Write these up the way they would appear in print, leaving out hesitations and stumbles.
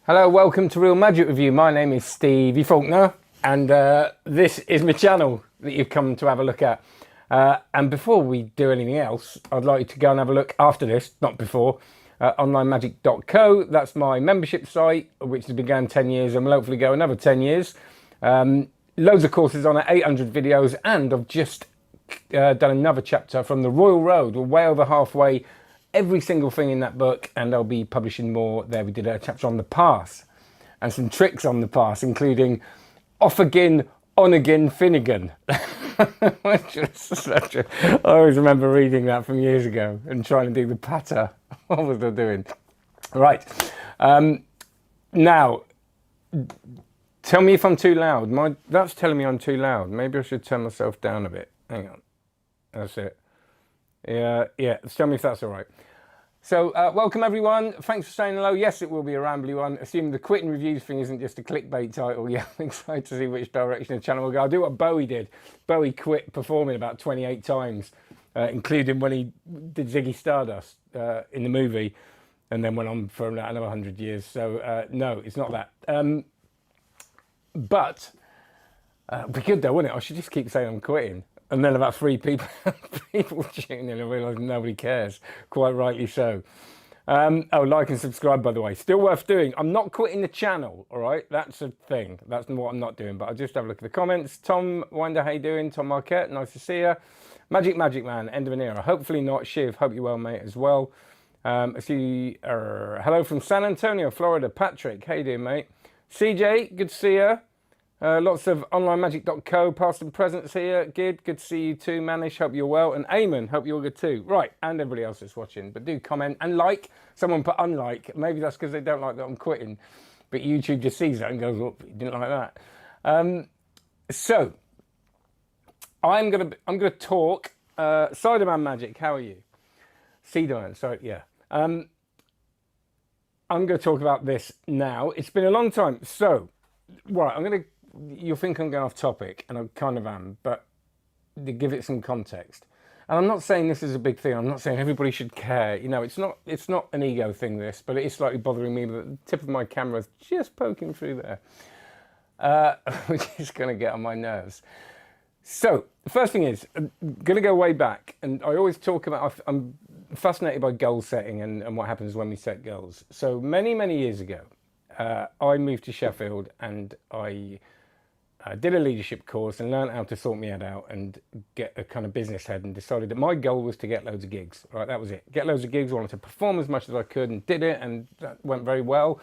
Hello, welcome to Real Magic Review. My name is Stevie Faulkner, and this is my channel that you've come to have a look at. And before we do anything else, I'd like you to go and have a look after this, not before, onlinemagic.co. That's my membership site, which has begun 10 years and will hopefully go another 10 years. Loads of courses on it, 800 videos, and I've just done another chapter from the Royal Road. We're way over halfway. Every single thing in that book, and I'll be publishing more there. We did a chapter on the pass and some tricks on the pass, including off again, on again, Finnegan. Which was such a, I always remember reading that from years ago and trying to do the patter. What was I doing? Right. Now, tell me if I'm too loud. That's telling me I'm too loud. Maybe I should turn myself down a bit. Hang on. That's it. Yeah, tell me if that's all right. So, welcome everyone. Thanks for saying hello. Yes, it will be a rambly one. Assuming the quitting reviews thing isn't just a clickbait title. Yeah, I'm excited to see which direction the channel will go. I'll do what Bowie did. Bowie quit performing about 28 times, including when he did Ziggy Stardust in the movie, and then went on for another 100 years. So, no, it's not that. But, it'd be good though, wouldn't it? I should just keep saying I'm quitting. And then about 3 people tuning in and realise nobody cares. Quite rightly so. Oh, like and subscribe, by the way. Still worth doing. I'm not quitting the channel, all right? That's a thing. That's what I'm not doing. But I'll just have a look at the comments. Tom Winder, how you doing? Tom Marquette, nice to see you. Magic Man, end of an era. Hopefully not. Shiv, hope you're well, mate, as well. I see, hello from San Antonio, Florida. Patrick, how you doing, mate? CJ, good to see you. Lots of onlinemagic.co past and presents here. Good to see you too. Manish, hope you're well. And Eamon, hope you're good too. Right, and everybody else that's watching. But do comment and like. Someone put unlike. Maybe that's because they don't like that I'm quitting. But YouTube just sees that and goes, oh, you didn't like that. So, I'm gonna talk. Siderman Magic, how are you? Cedarman, sorry, yeah. I'm going to talk about this now. It's been a long time. So, right, you'll think I'm going off topic, and I kind of am, but to give it some context. And I'm not saying this is a big thing. I'm not saying everybody should care. You know, it's not an ego thing, this, but it is slightly bothering me that the tip of my camera is just poking through there, which is going to get on my nerves. So, the first thing is, I'm going to go way back, and I always talk about, I'm fascinated by goal setting and what happens when we set goals. So, many, many years ago, I moved to Sheffield and I did a leadership course and learned how to sort my head out and get a kind of business head, and decided that my goal was to get loads of gigs. Right, that was it. Get loads of gigs. I wanted to perform as much as I could, and did it, and that went very well.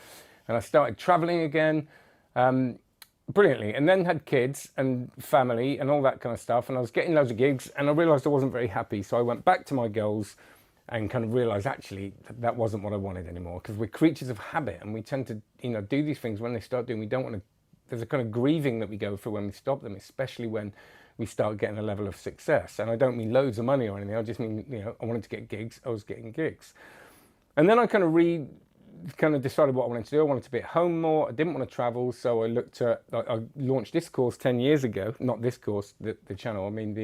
And I started traveling again, brilliantly, and then had kids and family and all that kind of stuff. And I was getting loads of gigs, and I realised I wasn't very happy. So I went back to my goals and kind of realised actually that wasn't what I wanted anymore, because we're creatures of habit and we tend to, you know, do these things when they start doing. We don't want to. There's a kind of grieving that we go through when we stop them, especially when we start getting a level of success. And I don't mean loads of money or anything. I just mean, you know, I wanted to get gigs. I was getting gigs, and then I kind of decided what I wanted to do. I wanted to be at home more. I didn't want to travel, so I looked at. I launched this course 10 years ago. Not this course, the channel. I mean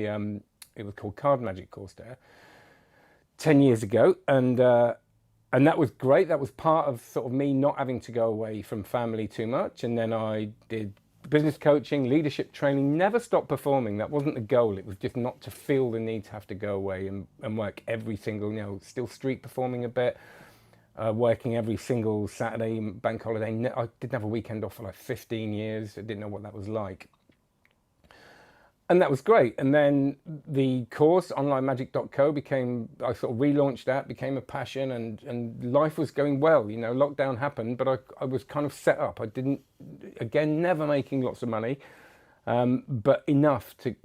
it was called Card Magic Course there. 10 years ago, and that was great. That was part of sort of me not having to go away from family too much. And then I did business coaching, leadership training, never stopped performing. That wasn't the goal. It was just not to feel the need to have to go away and work every single, you know, still street performing a bit, working every single Saturday, bank holiday. I didn't have a weekend off for like 15 years. I didn't know what that was like. And that was great. And then the course, onlinemagic.co, I sort of relaunched that, became a passion, and life was going well. You know, lockdown happened, but I was kind of set up. I didn't, again, never making lots of money, but enough to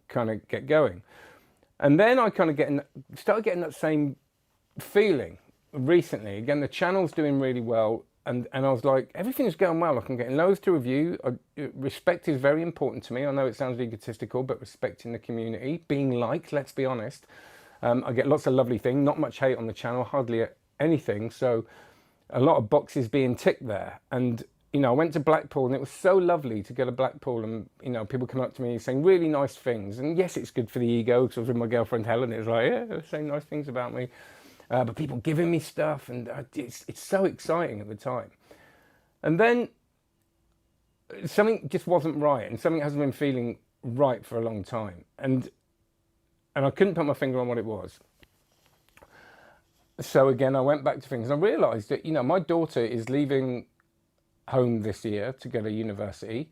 kind of get going. And then I kind of started getting that same feeling recently. Again, the channel's doing really well. And I was like, everything's going well. Like, I'm getting loads to review. Respect is very important to me. I know it sounds egotistical, but respecting the community, being liked, let's be honest. I get lots of lovely things, not much hate on the channel, hardly anything. So a lot of boxes being ticked there. And, you know, I went to Blackpool, and it was so lovely to go to Blackpool, and, you know, people come up to me saying really nice things. And yes, it's good for the ego, because I was with my girlfriend Helen. It was like, yeah, they're saying nice things about me. But people giving me stuff, and it's so exciting at the time. And then something just wasn't right, and something hasn't been feeling right for a long time. And I couldn't put my finger on what it was. So again, I went back to things, and I realised that, my daughter is leaving home this year to go to university.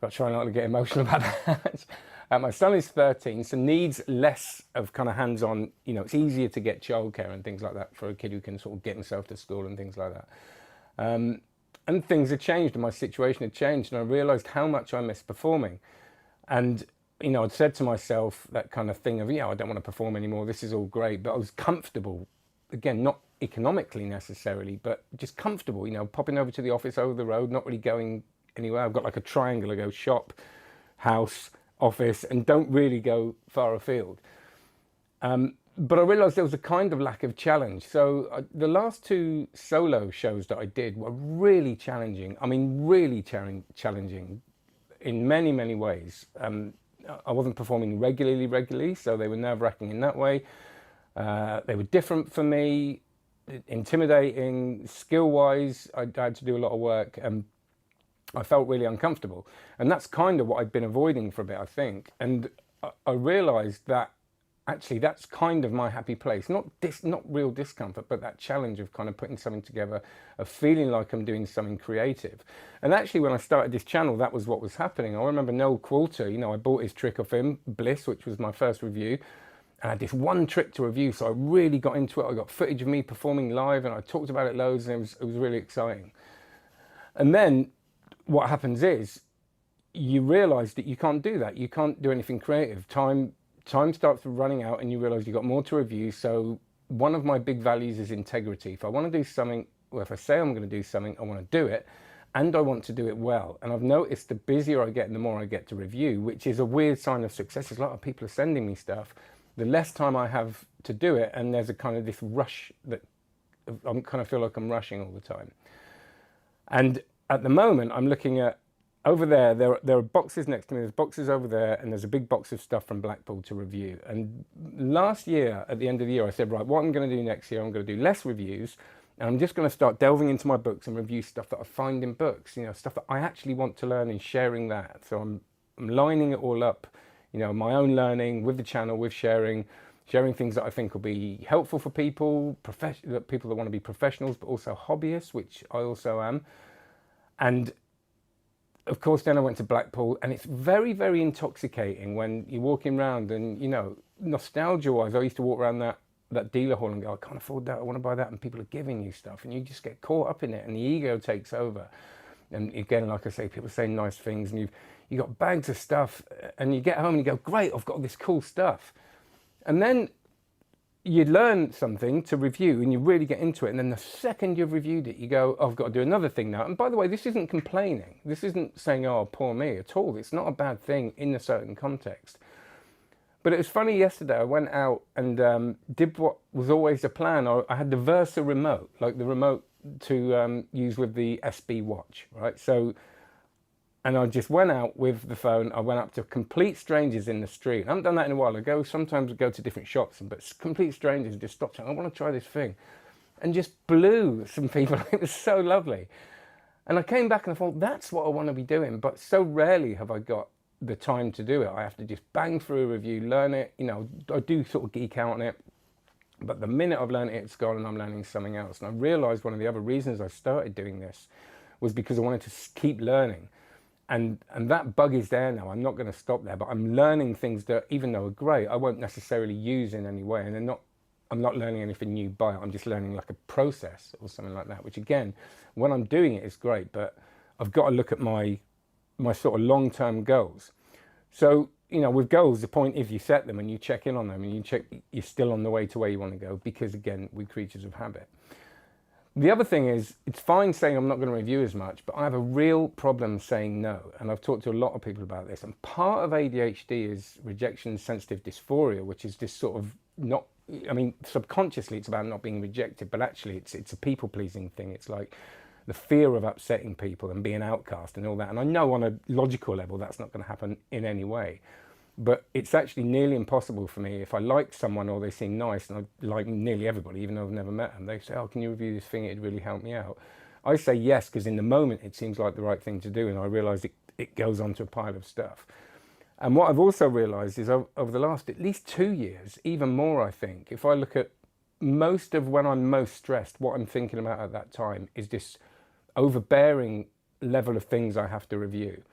Got to try not to get emotional about that. My son is 13, so needs less of kind of hands-on. It's easier to get childcare and things like that for a kid who can sort of get himself to school and things like that. And things had changed, and my situation had changed, and I realised how much I missed performing. And I'd said to myself that kind of thing of, I don't want to perform anymore. This is all great, but I was comfortable. Again, not economically necessarily, but just comfortable. Popping over to the office over the road, not really going anywhere. I've got like a triangle. I go shop, house, office, and don't really go far afield. But I realised there was a kind of lack of challenge. So the last 2 solo shows that I did were really challenging. I mean, really challenging in many, many ways. I wasn't performing regularly, so they were nerve-wracking in that way. They were different for me, intimidating, skill-wise. I had to do a lot of work, and I felt really uncomfortable. And that's kind of what I'd been avoiding for a bit, I think. And I realised that actually that's kind of my happy place. Not real discomfort, but that challenge of kind of putting something together, of feeling like I'm doing something creative. And actually, when I started this channel, that was what was happening. I remember Noel Qualter, I bought his trick off him, Bliss, which was my first review. And I had this one trick to review, so I really got into it. I got footage of me performing live, and I talked about it loads, and it was really exciting. And then what happens is you realise that you can't do that. You can't do anything creative. Time starts running out, and you realise you've got more to review. So one of my big values is integrity. If I want to do something, or if I say I'm going to do something, I want to do it, and I want to do it well. And I've noticed the busier I get and the more I get to review, which is a weird sign of success. There's a lot of people are sending me stuff. The less time I have to do it, and there's a kind of this rush that I kind of feel like I'm rushing all the time. And at the moment, I'm looking at over there. There are boxes next to me. There's boxes over there, and there's a big box of stuff from Blackpool to review. And last year, at the end of the year, I said, right, what I'm going to do next year, I'm going to do less reviews, and I'm just going to start delving into my books and review stuff that I find in books. Stuff that I actually want to learn, and sharing that. So I'm lining it all up. My own learning with the channel, with sharing things that I think will be helpful for people, people that want to be professionals, but also hobbyists, which I also am. And of course, then I went to Blackpool, and it's very, very intoxicating when you're walking around and, nostalgia-wise, I used to walk around that dealer hall and go, I can't afford that, I want to buy that, and people are giving you stuff, and you just get caught up in it, and the ego takes over. And again, like I say, people say nice things, and you've got bags of stuff, and you get home and you go, great, I've got this cool stuff. And then you learn something to review, and you really get into it, and then the second you've reviewed it, you go, oh, I've got to do another thing now. And by the way, this isn't complaining. This isn't saying, oh, poor me at all. It's not a bad thing in a certain context. But it was funny, yesterday I went out and did what was always a plan. I had the Versa remote, like the remote to use with the SB watch, right? So, and I just went out with the phone. I went up to complete strangers in the street. I haven't done that in a while. Sometimes I go to different shops, but complete strangers just stopped saying, I want to try this thing. And just blew some people. It was so lovely. And I came back and I thought, that's what I want to be doing. But so rarely have I got the time to do it. I have to just bang through a review, learn it. I do sort of geek out on it. But the minute I've learned it, it's gone, and I'm learning something else. And I realised one of the other reasons I started doing this was because I wanted to keep learning. And that bug is there now. I'm not going to stop there, but I'm learning things that, even though are great, I won't necessarily use in any way. And I'm not learning anything new by it. I'm just learning like a process or something like that, which again, when I'm doing it, is great. But I've got to look at my sort of long-term goals. So, with goals, the point is you set them and you check in on them, and you check you're still on the way to where you want to go, because again, we're creatures of habit. The other thing is, it's fine saying I'm not going to review as much, but I have a real problem saying no. And I've talked to a lot of people about this. And part of ADHD is rejection sensitive dysphoria, which is this sort of subconsciously it's about not being rejected, but actually it's a people-pleasing thing. It's like the fear of upsetting people and being outcast and all that. And I know on a logical level that's not going to happen in any way. But it's actually nearly impossible for me. If I like someone or they seem nice, and I like nearly everybody, even though I've never met them, they say, oh, can you review this thing? It'd really help me out. I say yes because in the moment it seems like the right thing to do, and I realise it goes onto a pile of stuff. And what I've also realised is over the last at least 2 years, even more I think, if I look at most of when I'm most stressed, what I'm thinking about at that time is this overbearing level of things I have to review.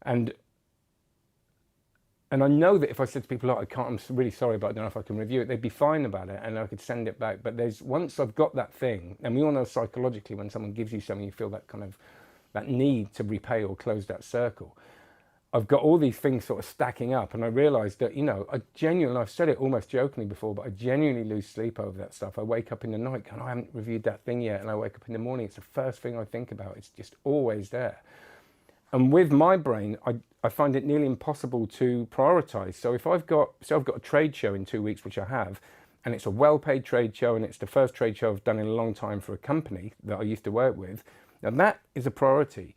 And I know that if I said to people, "Look, I'm really sorry, but I don't know if I can review it," they'd be fine about it and I could send it back. But once I've got that thing, and we all know psychologically when someone gives you something, you feel that kind of that need to repay or close that circle. I've got all these things sort of stacking up, and I realised that, I've said it almost jokingly before, but I genuinely lose sleep over that stuff. I wake up in the night going, I haven't reviewed that thing yet, and I wake up in the morning, it's the first thing I think about. It's just always there. And with my brain, I find it nearly impossible to prioritise. So if I've got a trade show in 2 weeks, which I have, and it's a well-paid trade show, and it's the first trade show I've done in a long time for a company that I used to work with, now that is a priority.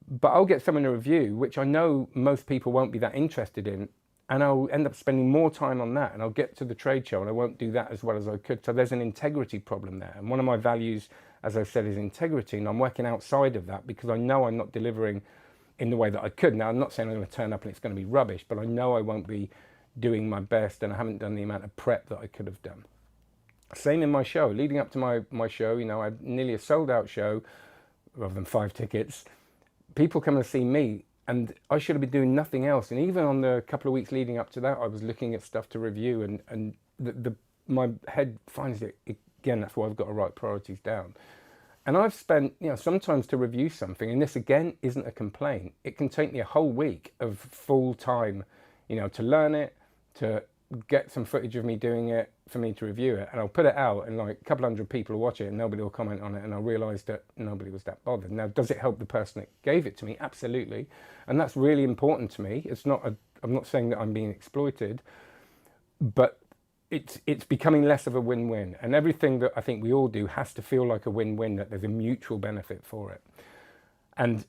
But I'll get something to review, which I know most people won't be that interested in, and I'll end up spending more time on that, and I'll get to the trade show and I won't do that as well as I could. So there's an integrity problem there. And one of my values, as I said, is integrity, and I'm working outside of that because I know I'm not delivering in the way that I could. Now, I'm not saying I'm going to turn up and it's going to be rubbish, but I know I won't be doing my best, and I haven't done the amount of prep that I could have done. Same in my show. Leading up to my show, I had nearly a sold-out show rather than 5 tickets. People come and see me, and I should have been doing nothing else. And even on the couple of weeks leading up to that, I was looking at stuff to review, and my head finds it again. That's why I've got to write priorities down. And I've spent, sometimes to review something, and this again isn't a complaint. It can take me a whole week of full time, to learn it, to get some footage of me doing it, for me to review it, and I'll put it out, and like a couple hundred people will watch it and nobody will comment on it, and I'll realise that nobody was that bothered. Now, does it help the person that gave it to me? Absolutely. And that's really important to me. I'm not saying that I'm being exploited, but it's becoming less of a win-win, and everything that I think we all do has to feel like a win-win, that there's a mutual benefit for it. And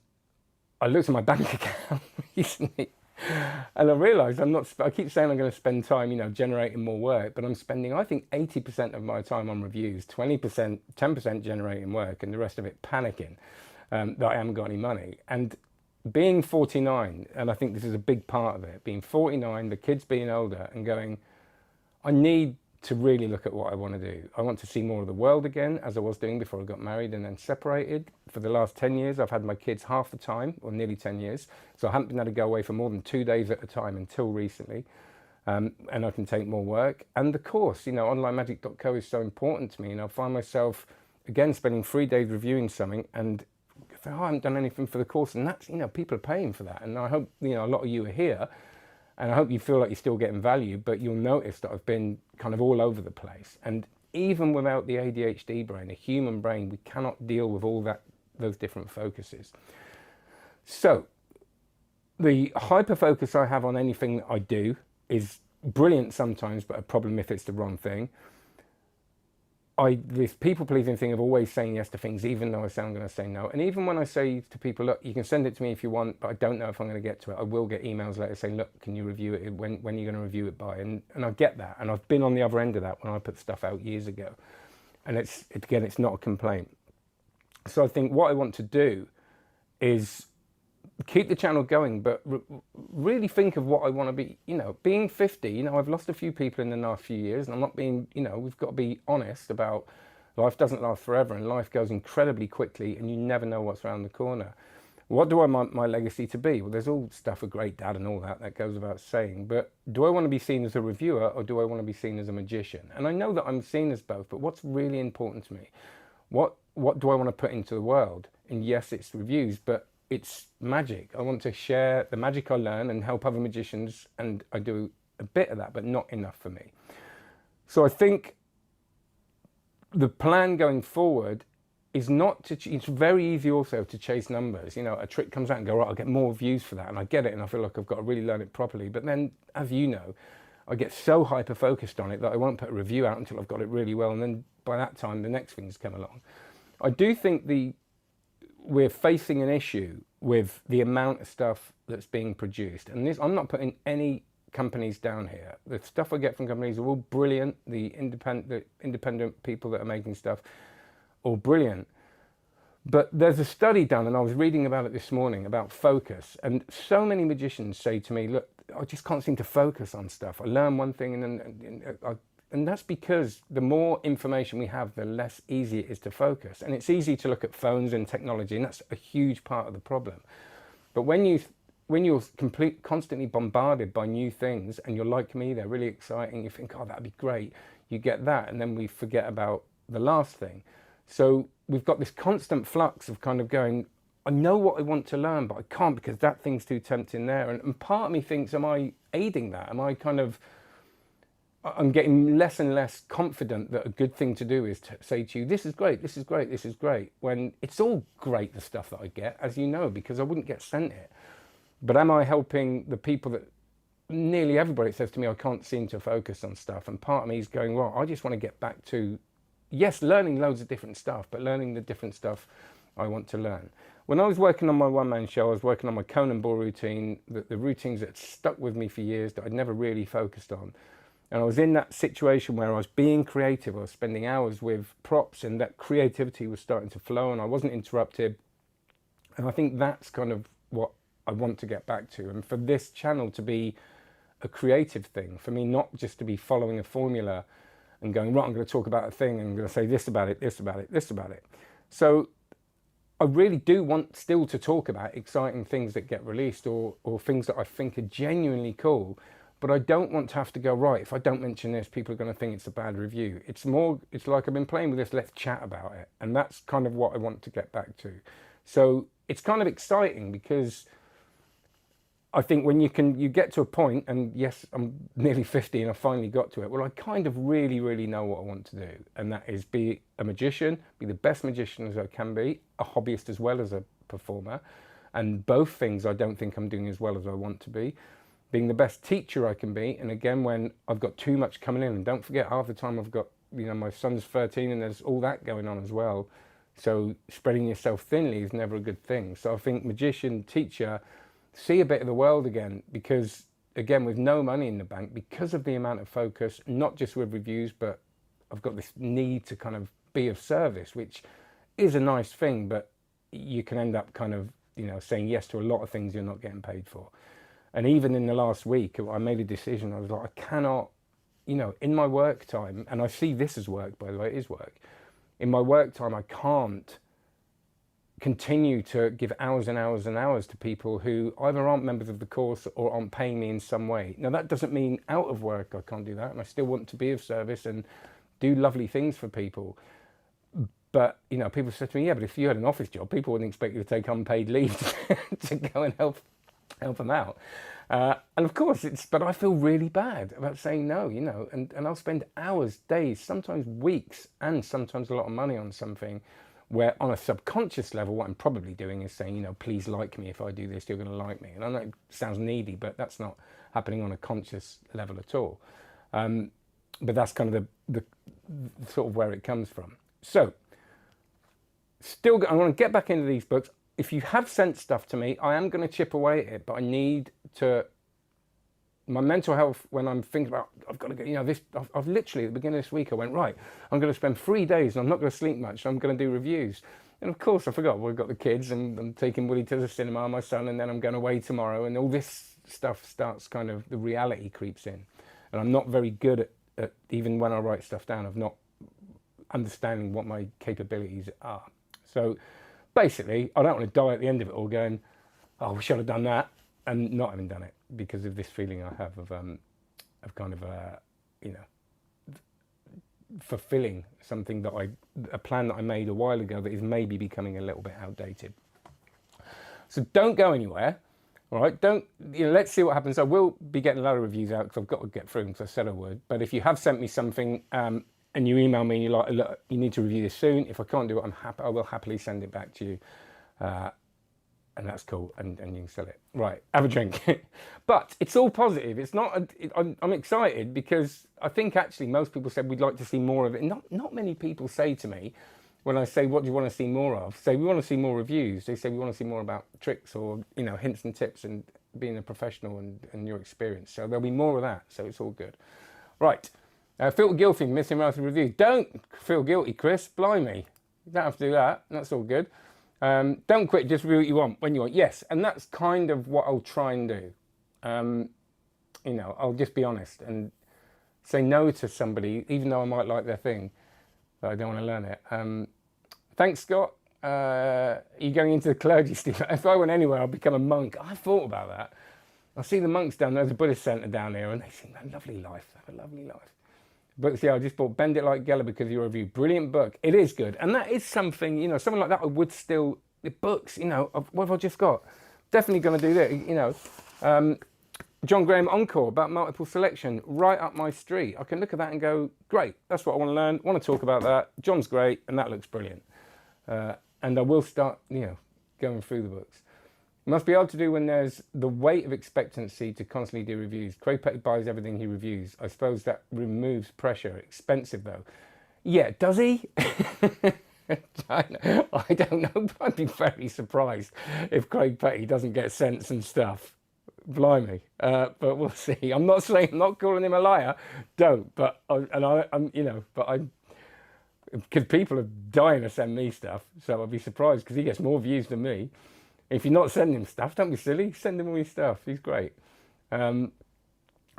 I looked at my bank account recently, and I realised I keep saying I'm going to spend time, generating more work, but I'm spending, I think, 80% of my time on reviews, 20%, 10% generating work, and the rest of it panicking that I haven't got any money. And being 49, and I think this is a big part of it, being 49, the kids being older, and going, I need to really look at what I want to do. I want to see more of the world again, as I was doing before I got married and then separated. For the last 10 years, I've had my kids half the time, or nearly 10 years. So I haven't been able to go away for more than 2 days at a time until recently. And I can take more work. And the course, onlinemagic.co is so important to me. And I find myself, again, spending 3 days reviewing something, and I haven't done anything for the course. And that's, people are paying for that. And I hope, a lot of you are here. And I hope you feel like you're still getting value, but you'll notice that I've been kind of all over the place. And even without the ADHD brain, the human brain, we cannot deal with all those different focuses. So the hyperfocus I have on anything that I do is brilliant sometimes, but a problem if it's the wrong thing. This people-pleasing thing of always saying yes to things, even though I say I'm going to say no. And even when I say to people, look, you can send it to me if you want, but I don't know if I'm going to get to it. I will get emails later saying, look, can you review it? When are you going to review it by? And I get that. And I've been on the other end of that when I put stuff out years ago. And it's not a complaint. So I think what I want to do is keep the channel going, but really think of what I want to be. Being 50, I've lost a few people in the last few years, and I'm not being, we've got to be honest about life doesn't last forever, and life goes incredibly quickly, and you never know what's around the corner. What do I want my legacy to be? Well, there's all stuff, a great dad and all that goes without saying, but do I want to be seen as a reviewer, or do I want to be seen as a magician? And I know that I'm seen as both, but what's really important to me? What do I want to put into the world? And yes, it's reviews, but it's magic. I want to share the magic I learn and help other magicians, and I do a bit of that, but not enough for me. So I think the plan going forward is not to, it's very easy also to chase numbers. A trick comes out and go, right, I'll get more views for that, and I get it, and I feel like I've got to really learn it properly. But then, as you know, I get so hyper-focused on it that I won't put a review out until I've got it really well, and then by that time, the next things come along. I do think we're facing an issue with the amount of stuff that's being produced. And I'm not putting any companies down here. The stuff I get from companies are all brilliant. The independent people that are making stuff, all brilliant. But there's a study done, and I was reading about it this morning, about focus. And so many magicians say to me, look, I just can't seem to focus on stuff. I learn one thing and that's because the more information we have, the less easy it is to focus. And it's easy to look at phones and technology, and that's a huge part of the problem. But when you're constantly bombarded by new things, and you're like me, they're really exciting, you think, oh, that'd be great. You get that, and then we forget about the last thing. So we've got this constant flux of kind of going, I know what I want to learn, but I can't because that thing's too tempting there. And part of me thinks, am I aiding that? I'm getting less and less confident that a good thing to do is to say to you, this is great, this is great, this is great, when it's all great, the stuff that I get, as you know, because I wouldn't get sent it. But am I helping the people that nearly everybody says to me, I can't seem to focus on stuff? And part of me is going, well, I just want to get back to, yes, learning loads of different stuff, but learning the different stuff I want to learn. When I was working on my one-man show, I was working on my Conan ball routine, the routines that stuck with me for years that I'd never really focused on. And I was in that situation where I was being creative. I was spending hours with props, and that creativity was starting to flow, and I wasn't interrupted. And I think that's kind of what I want to get back to. And for this channel to be a creative thing, for me not just to be following a formula and going, right, I'm going to talk about a thing and I'm going to say this about it, this about it, this about it. So I really do want still to talk about exciting things that get released, or things that I think are genuinely cool. But I don't want to have to go, right, if I don't mention this, people are going to think it's a bad review. It's like I've been playing with this, let's chat about it. And that's kind of what I want to get back to. So it's kind of exciting because I think when you get to a point, and yes, I'm nearly 50 and I finally got to it, well, I kind of really, really know what I want to do. And that is be a magician, be the best magician as I can be, a hobbyist as well as a performer. And both things I don't think I'm doing as well as I want to be. Being the best teacher I can be, and again, when I've got too much coming in, and don't forget, half the time I've got, my son's 13 and there's all that going on as well. So spreading yourself thinly is never a good thing. So I think magician, teacher, see a bit of the world again, because again, with no money in the bank, because of the amount of focus, not just with reviews, but I've got this need to kind of be of service, which is a nice thing, but you can end up kind of, saying yes to a lot of things you're not getting paid for. And even in the last week, I made a decision. I was like, I cannot, in my work time, and I see this as work, by the way, it is work. In my work time, I can't continue to give hours and hours and hours to people who either aren't members of the course or aren't paying me in some way. Now, that doesn't mean out of work I can't do that, and I still want to be of service and do lovely things for people. But, people said to me, yeah, but if you had an office job, people wouldn't expect you to take unpaid leave to go and help them out. And of course, but I feel really bad about saying no, and I'll spend hours, days, sometimes weeks, and sometimes a lot of money on something where on a subconscious level, what I'm probably doing is saying, please like me. If I do this, you're going to like me. And I know it sounds needy, but that's not happening on a conscious level at all. But that's kind of the sort of where it comes from. So still, I want to get back into these books. If you have sent stuff to me, I am going to chip away at it, but I need to, my mental health, when I'm thinking about, I've got to get, I've literally, at the beginning of this week, I went, right, I'm going to spend 3 days and I'm not going to sleep much, so I'm going to do reviews. And of course, I forgot, we've got the kids and I'm taking Woody to the cinema, my son, and then I'm going away tomorrow, and all this stuff starts kind of, the reality creeps in. And I'm not very good at even when I write stuff down, of not understanding what my capabilities are. So basically, I don't want to die at the end of it all going, oh, we should have done that, and not having done it because of this feeling I have of kind of, fulfilling something that a plan that I made a while ago that is maybe becoming a little bit outdated. So don't go anywhere, all right? Let's see what happens. I will be getting a lot of reviews out because I've got to get through them because I said I would. But if you have sent me something, and you email me and you're like, look, you need to review this soon. If I can't do it, I will happily send it back to you. And that's cool, and you can sell it. Right, have a drink. But it's all positive. It's not, I'm excited because I think actually most people said we'd like to see more of it. Not many people say to me, when I say, what do you want to see more of? Say, we want to see more reviews. They say, we want to see more about tricks or, hints and tips and being a professional and your experience. So there'll be more of that, so it's all good. Right. Feel guilty for missing out the review. Don't feel guilty, Chris. Blimey. You don't have to do that. That's all good. Don't quit, just review what you want when you want. Yes, and that's kind of what I'll try and do. You know, I'll just be honest and say no to somebody, even though I might like their thing, but I don't want to learn it. Thanks, Scott. Are you going into the clergy, Steve? If I went anywhere, I'd become a monk. I thought about that. I see the monks down there, there's a Buddhist centre down here, and they seem a lovely life. They have a lovely life. Books, yeah, I just bought Bend It Like Geller because of your review. Brilliant book. It is good. And that is something, you know, something like that I would still, the books, you know, what have I just got? Definitely going to do that, you know. John Graham Encore about multiple selection, right up my street. I can look at that and go, great, that's what I want to learn, want to talk about that. John's great, and that looks brilliant. And I will start, you know, going through the books. It must be hard to do when there's the weight of expectancy to constantly do reviews. Craig Petty buys everything he reviews. I suppose that removes pressure. Expensive though. Yeah, does he? I don't know. I'd be very surprised if Craig Petty doesn't get cents and stuff. Blimey. But we'll see. I'm not saying, I'm not calling him a liar. Don't. But I'm, you know, but because people are dying to send me stuff, so I'd be surprised because he gets more views than me. If you're not sending him stuff, don't be silly. Send him all your stuff. He's great. Tons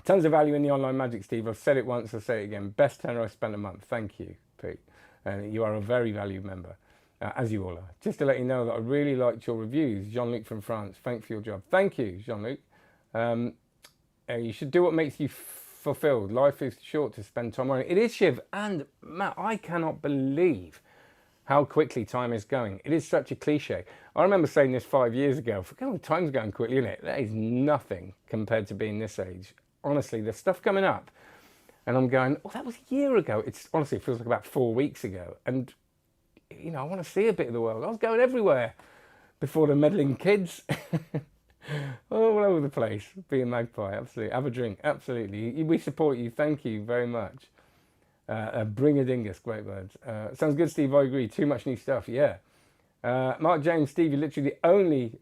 of value in the online magic, Steve. I've said it once, I'll say it again. Best tenner I spent a month. Thank you, Pete. You are a very valued member, as you all are. Just to let you know that I really liked your reviews. Jean-Luc from France. Thanks for your job. Thank you, Jean-Luc. You should do what makes you fulfilled. Life is short to spend time on it. It is, Shiv. And Matt, I cannot believe how quickly time is going. It is such a cliche. I remember saying this 5 years ago. Oh, time's going quickly, isn't it? That is nothing compared to being this age. Honestly, there's stuff coming up. And I'm going, oh, that was a year ago. It's honestly, it feels like about 4 weeks ago. And, you know, I want to see a bit of the world. I was going everywhere before the meddling kids. All over the place. Be a magpie, absolutely. Have a drink, absolutely. We support you. Thank you very much. Bring a dingus, great words. Sounds good, Steve. I agree. Too much new stuff, yeah. Mark James, Steve, you're literally the only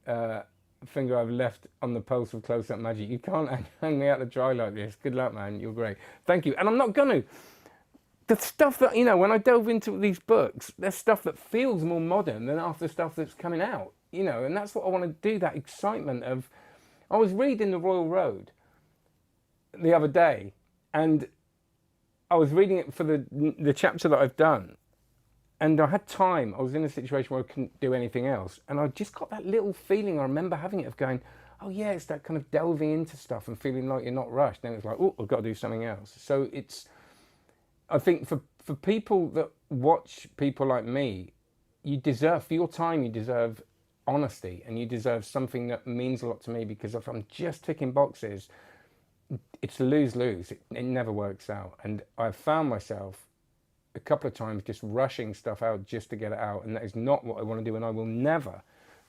finger I've left on the pulse of close-up magic. You can't hang me out to dry like this. Good luck, man. You're great. Thank you. And I'm not going to. The stuff that, you know, when I delve into these books, there's stuff that feels more modern than after stuff that's coming out, you know, and that's what I want to do, that excitement of... I was reading The Royal Road the other day, and I was reading it for the chapter that I've done, and I had time. I was in a situation where I couldn't do anything else, and I just got that little feeling. I remember having it of going, oh yeah, it's that kind of delving into stuff and feeling like you're not rushed. Then it's like, oh, I've got to do something else. So it's, I think for people that watch people like me, you deserve, for your time, you deserve honesty, and you deserve something that means a lot to me, because if I'm just ticking boxes, it's a lose-lose. It never works out. And I've found myself a couple of times just rushing stuff out just to get it out, and that is not what I want to do, and I will never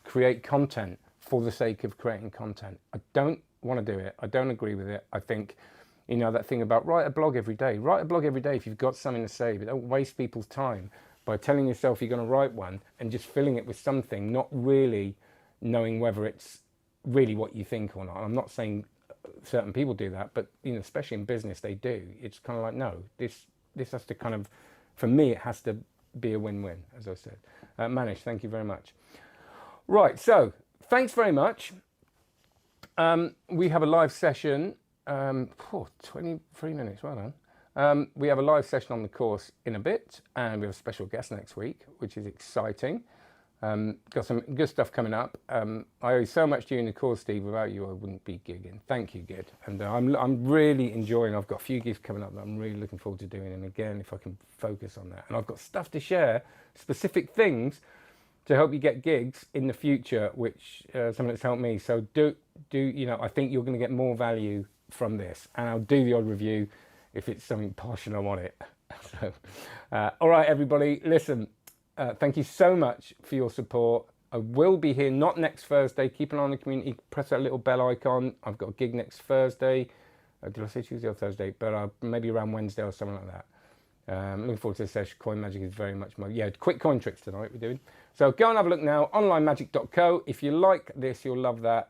create content for the sake of creating content. I don't want to do it. I don't agree with it. I think, you know, that thing about write a blog every day. Write a blog every day if you've got something to say, but don't waste people's time by telling yourself you're going to write one and just filling it with something, not really knowing whether it's really what you think or not. I'm not saying certain people do that, but, you know, especially in business, they do. It's kind of like, no, this has to kind of, for me, it has to be a win-win, as I said. Manish, thank you very much. Right, so thanks very much. We have a live session, 23 minutes, well done. We have a live session on the course in a bit, and we have a special guest next week, which is exciting. Got some good stuff coming up. I owe so much to you in the course, Steve. Without you, I wouldn't be gigging. Thank you, Gid. And I'm really enjoying. I've got a few gigs coming up that I'm really looking forward to doing. And again, if I can focus on that, and I've got stuff to share, specific things to help you get gigs in the future, which something that's helped me. So do you know? I think you're going to get more value from this, and I'll do the odd review if it's something posh and I want it. So, all right, everybody, listen. Thank you so much for your support. I will be here, not next Thursday. Keep an eye on the community. Press that little bell icon. I've got a gig next Thursday. Did I say Tuesday or Thursday? But maybe around Wednesday or something like that. Looking forward to the session. Coin Magic is very much my... Yeah, quick coin tricks tonight we're doing. So go and have a look now. onlinemagic.co. If you like this, you'll love that.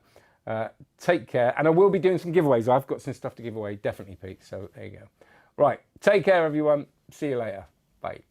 Take care. And I will be doing some giveaways. I've got some stuff to give away. Definitely, Pete. So there you go. Right. Take care, everyone. See you later. Bye.